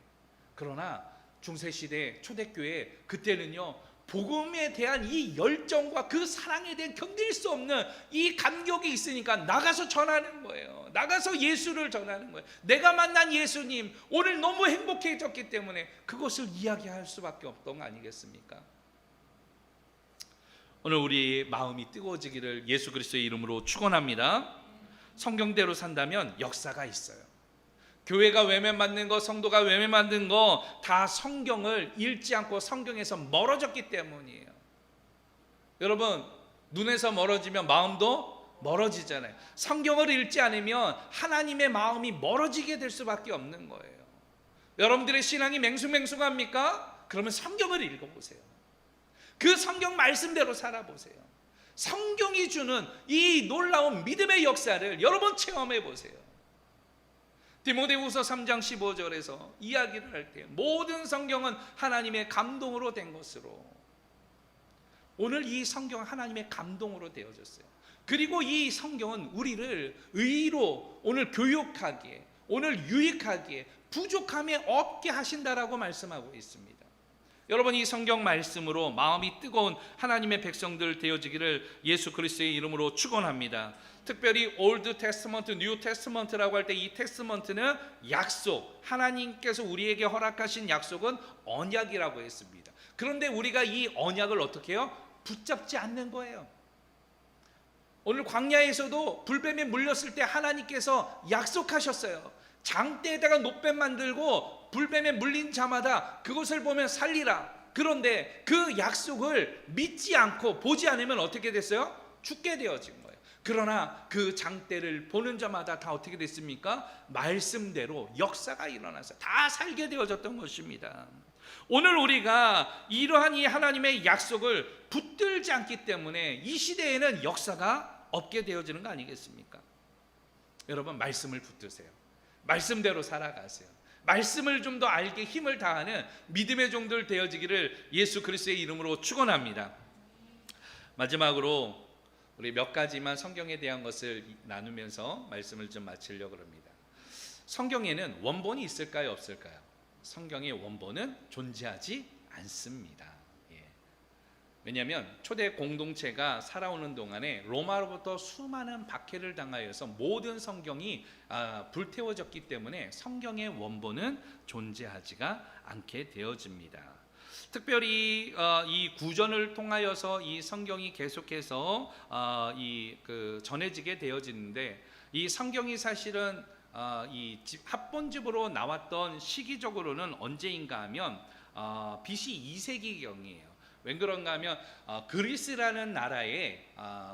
그러나 중세시대 초대교회 그때는요, 복음에 대한 이 열정과 그 사랑에 대한 견딜 수 없는 이 감격이 있으니까 나가서 전하는 거예요. 나가서 예수를 전하는 거예요. 내가 만난 예수님 오늘 너무 행복해졌기 때문에 그것을 이야기할 수밖에 없던 거 아니겠습니까? 오늘 우리 마음이 뜨거워지기를 예수 그리스도의 이름으로 축원합니다. 성경대로 산다면 역사가 있어요. 교회가 외면받는 거, 성도가 외면받는 거 다 성경을 읽지 않고 성경에서 멀어졌기 때문이에요. 여러분, 눈에서 멀어지면 마음도 멀어지잖아요. 성경을 읽지 않으면 하나님의 마음이 멀어지게 될 수밖에 없는 거예요. 여러분들의 신앙이 맹숭맹숭합니까? 그러면 성경을 읽어보세요. 그 성경 말씀대로 살아보세요. 성경이 주는 이 놀라운 믿음의 역사를 여러분 체험해 보세요. 디모데후서 3장 15절에서 이야기를 할 때 모든 성경은 하나님의 감동으로 된 것으로, 오늘 이 성경은 하나님의 감동으로 되어졌어요. 그리고 이 성경은 우리를 의로 오늘 교육하기에, 오늘 유익하기에, 부족함이 없게 하신다라고 말씀하고 있습니다. 여러분, 이 성경 말씀으로 마음이 뜨거운 하나님의 백성들 되어지기를 예수 그리스도의 이름으로 축원합니다. 특별히 올드 테스트먼트, 뉴 테스트먼트라고 할 때 이 테스트먼트는 약속, 하나님께서 우리에게 허락하신 약속은 언약이라고 했습니다. 그런데 우리가 이 언약을 어떻게 해요? 붙잡지 않는 거예요. 오늘 광야에서도 불뱀에 물렸을 때 하나님께서 약속하셨어요. 장대에다가 놋뱀 만들고 불뱀에 물린 자마다 그것을 보면 살리라. 그런데 그 약속을 믿지 않고 보지 않으면 어떻게 됐어요? 죽게 되어진 거예요. 그러나 그 장대를 보는 자마다 다 어떻게 됐습니까? 말씀대로 역사가 일어나서 다 살게 되어졌던 것입니다. 오늘 우리가 이러한 이 하나님의 약속을 붙들지 않기 때문에 이 시대에는 역사가 없게 되어지는 거 아니겠습니까? 여러분, 말씀을 붙드세요. 말씀대로 살아가세요. 말씀을 좀 더 알게 힘을 다하는 믿음의 종들 되어지기를 예수 그리스도의 이름으로 축원합니다. 마지막으로 우리 몇 가지만 성경에 대한 것을 나누면서 말씀을 좀 마치려고 합니다. 성경에는 원본이 있을까요, 없을까요? 성경의 원본은 존재하지 않습니다. 왜냐하면 초대 공동체가 살아오는 동안에 로마로부터 수많은 박해를 당하여서 모든 성경이 불태워졌기 때문에 성경의 원본은 존재하지가 않게 되어집니다. 특별히 이 구전을 통하여서 이 성경이 계속해서 전해지게 되어지는데, 이 성경이 사실은 이 합본집으로 나왔던 시기적으로는 언제인가 하면 BC 2세기경이에요. 왜 그런가 하면 그리스라는 나라에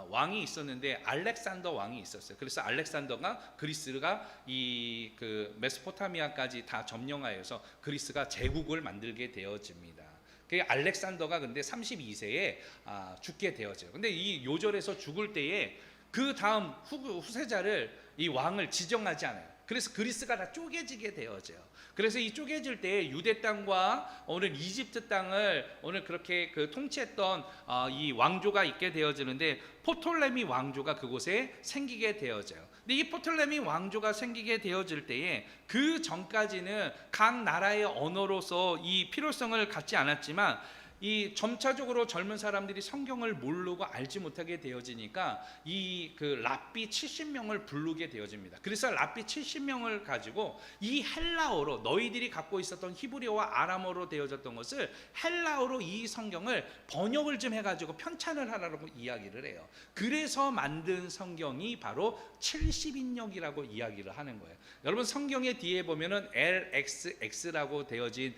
왕이 있었는데 알렉산더 왕이 있었어요. 그래서 알렉산더가 그리스가 이 메소포타미아까지 다 점령하여서 그리스가 제국을 만들게 되어집니다. 그 알렉산더가 근데 32세에 죽게 되어져요. 근데 이 요절에서 죽을 때에 그 다음 후세자를 이 왕을 지정하지 않아요. 그래서 그리스가 다 쪼개지게 되어져요. 그래서 이 쪼개질 때 유대 땅과 오늘 이집트 땅을 오늘 그렇게 그 통치했던 이 왕조가 있게 되어지는데 포톨레미 왕조가 그곳에 생기게 되어져요. 근데 이 포톨레미 왕조가 생기게 되어질 때에 그 전까지는 각 나라의 언어로서 이 필요성을 갖지 않았지만 이 점차적으로 젊은 사람들이 성경을 모르고 알지 못하게 되어지니까 이 그 랍비 70명을 부르게 되어집니다. 그래서 랍비 70명을 가지고 이 헬라어로 너희들이 갖고 있었던 히브리어와 아람어로 되어졌던 것을 헬라어로 이 성경을 번역을 좀 해가지고 편찬을 하라고 이야기를 해요. 그래서 만든 성경이 바로 70인역이라고 이야기를 하는 거예요. 여러분 성경의 뒤에 보면은 LXX라고 되어진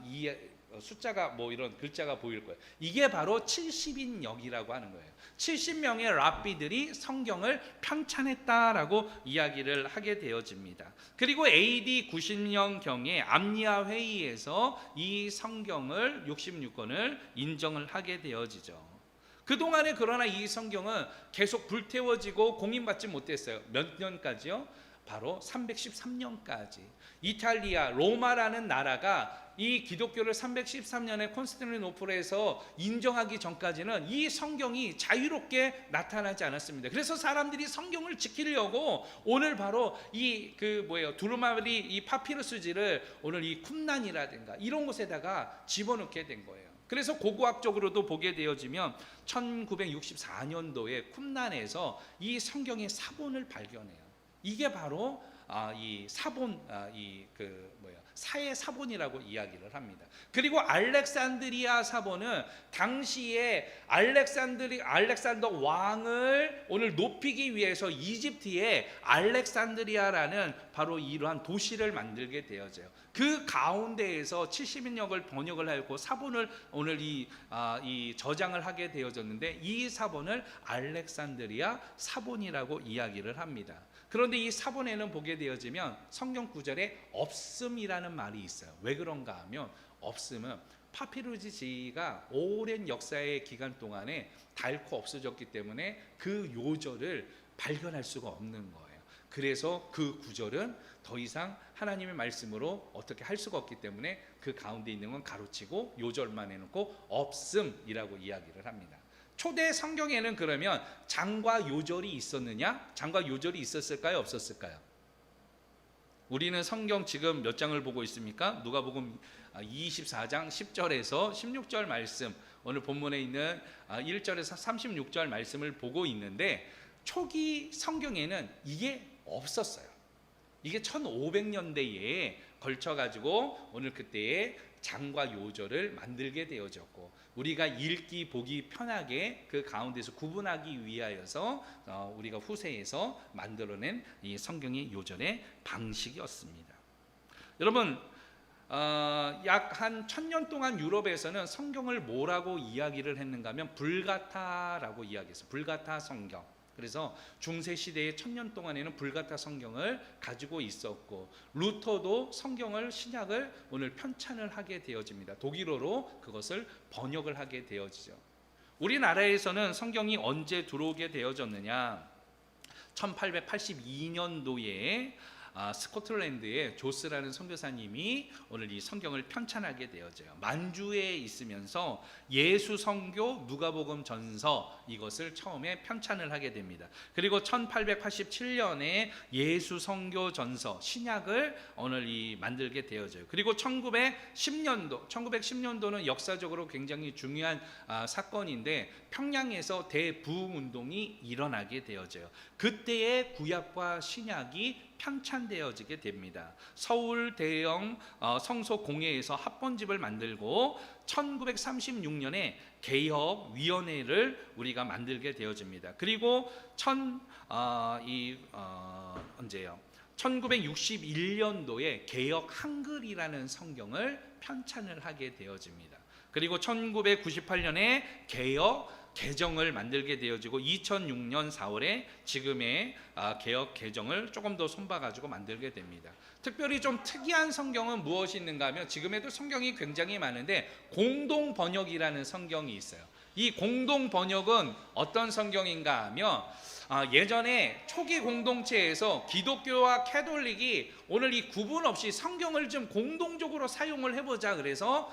이 숫자가 뭐 이런 글자가 보일 거예요. 이게 바로 70인역이라고 하는 거예요. 70명의 랍비들이 성경을 편찬했다라고 이야기를 하게 되어집니다. 그리고 AD 90년경에 암니아 회의에서 이 성경을 66권을 인정을 하게 되어지죠. 그동안에 그러나 이 성경은 계속 불태워지고 공인받지 못했어요. 몇 년까지요? 바로 313년까지. 이탈리아, 로마라는 나라가 이 기독교를 313년에 콘스탄티노플에서 인정하기 전까지는 이 성경이 자유롭게 나타나지 않았습니다. 그래서 사람들이 성경을 지키려고 오늘 바로 이 두루마리 이 파피루스지를 오늘 이 쿰란이라든가 이런 곳에다가 집어넣게 된 거예요. 그래서 고고학적으로도 보게 되어지면 1964년도에 쿰란에서 이 성경의 사본을 발견해요. 이게 바로 이 사본 사해 사본이라고 이야기를 합니다. 그리고 알렉산드리아 사본은 당시에 알렉산더 왕을 오늘 높이기 위해서 이집트에 알렉산드리아라는 바로 이러한 도시를 만들게 되어져요. 그 가운데에서 70인역을 번역을 하고 사본을 오늘 이 저장을 하게 되어졌는데 이 사본을 알렉산드리아 사본이라고 이야기를 합니다. 그런데 이 사본에는 보게 되어지면 성경 구절에 없음이라는 말이 있어요. 왜 그런가 하면 없음은 파피루스지가 오랜 역사의 기간 동안에 닳고 없어졌기 때문에 그 요절을 발견할 수가 없는 거예요. 그래서 그 구절은 더 이상 하나님의 말씀으로 어떻게 할 수가 없기 때문에 그 가운데 있는 건 가로치고 요절만 해놓고 없음이라고 이야기를 합니다. 초대 성경에는 그러면 장과 요절이 있었느냐? 장과 요절이 있었을까요? 없었을까요? 우리는 성경 지금 몇 장을 보고 있습니까? 누가복음 24장 10절에서 16절 말씀, 오늘 본문에 있는 1절에서 36절 말씀을 보고 있는데 초기 성경에는 이게 없었어요. 이게 1500년대에 걸쳐가지고 오늘 그때의 장과 요절을 만들게 되어졌고 우리가 읽기 보기 편하게 그 가운데서 구분하기 위하여서 우리가 후세에서 만들어낸 이 성경의 요절의 방식이었습니다. 여러분 약 한 1000년 동안 유럽에서는 성경을 뭐라고 이야기를 했는가 하면 불가타라고 이야기했어요. 불가타 성경. 그래서 중세 시대의 1000년 동안에는 불가타 성경을 가지고 있었고 루터도 성경을 신약을 오늘 편찬을 하게 되어집니다. 독일어로 그것을 번역을 하게 되어지죠. 우리나라에서는 성경이 언제 들어오게 되어졌느냐? 1882년도에 스코틀랜드의 조스라는 선교사님이 오늘 이 성경을 편찬하게 되어져요. 만주에 있으면서 예수 성교 누가복음 전서 이것을 처음에 편찬을 하게 됩니다. 그리고 1887년에 예수 성교 전서 신약을 오늘 이 만들게 되어져요. 그리고 1910년도는 역사적으로 굉장히 중요한 사건인데 평양에서 대부흥운동이 일어나게 되어져요. 그때의 구약과 신약이 편찬되어지게 됩니다. 서울 대형 성서 공회에서 합본집을 만들고 1936년에 개혁위원회를 우리가 만들게 되어집니다. 그리고 1961년도에 개혁 한글이라는 성경을 편찬을 하게 되어집니다. 그리고 1998년에 개혁 개정을 만들게 되어지고 2006년 4월에 지금의 개역 개정을 조금 더 손봐가지고 만들게 됩니다. 특별히 좀 특이한 성경은 무엇이 있는가 하면 지금에도 성경이 굉장히 많은데 공동 번역이라는 성경이 있어요. 이 공동 번역은 어떤 성경인가 하면 예전에 초기 공동체에서 기독교와 캐톨릭이 오늘 이 구분 없이 성경을 좀 공동적으로 사용을 해보자 그래서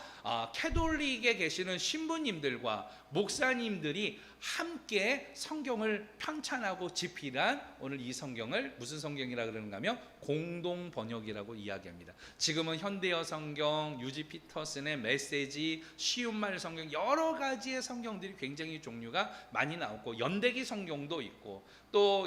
캐톨릭에 계시는 신부님들과 목사님들이 함께 성경을 편찬하고 집필한 오늘 이 성경을 무슨 성경이라 그러는가 하면 공동 번역이라고 이야기합니다. 지금은 현대어 성경, 유지 피터슨의 메시지, 쉬운말 성경 여러 가지의 성경들이 굉장히 종류가 많이 나오고 연대기 성경도 있고 또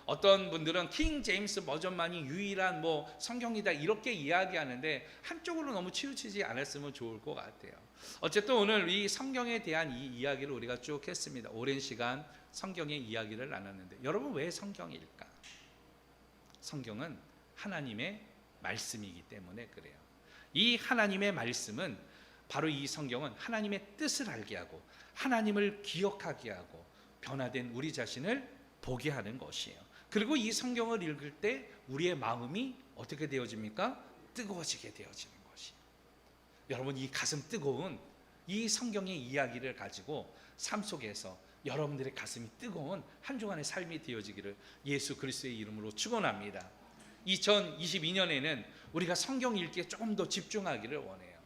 어떤 분들은 킹 제임스 버전만이 유일한 성경이다 이렇게 이야기하는데 한쪽으로 너무 치우치지 않았으면 좋을 것 같아요. 어쨌든 오늘 이 성경에 대한 이 이야기를 우리가 쭉 했습니다. 오랜 시간 성경의 이야기를 나눴는데 여러분 왜 성경일까? 성경은 하나님의 말씀이기 때문에 그래요. 이 하나님의 말씀은 바로 이 성경은 하나님의 뜻을 알게 하고 하나님을 기억하게 하고 변화된 우리 자신을 보게 하는 것이에요. 그리고 이 성경을 읽을 때 우리의 마음이 어떻게 되어집니까? 뜨거워지게 되어지는 것이에요. 여러분 이 가슴 뜨거운 이 성경의 이야기를 가지고 삶 속에서 여러분들의 가슴이 뜨거운 한 주간의 삶이 되어지기를 예수 그리스도의 이름으로 축원합니다. 2022년에는 우리가 성경 읽기에 조금 더 집중하기를 원해요.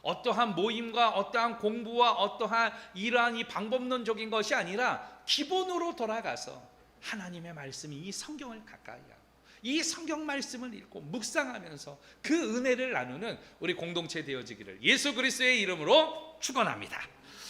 어떠한 모임과 어떠한 공부와 어떠한 이러한 이 방법론적인 것이 아니라 기본으로 돌아가서 하나님의 말씀이 이 성경을 가까이 하고 이 성경 말씀을 읽고 묵상하면서 그 은혜를 나누는 우리 공동체 되어지기를 예수 그리스도의 이름으로 축원합니다.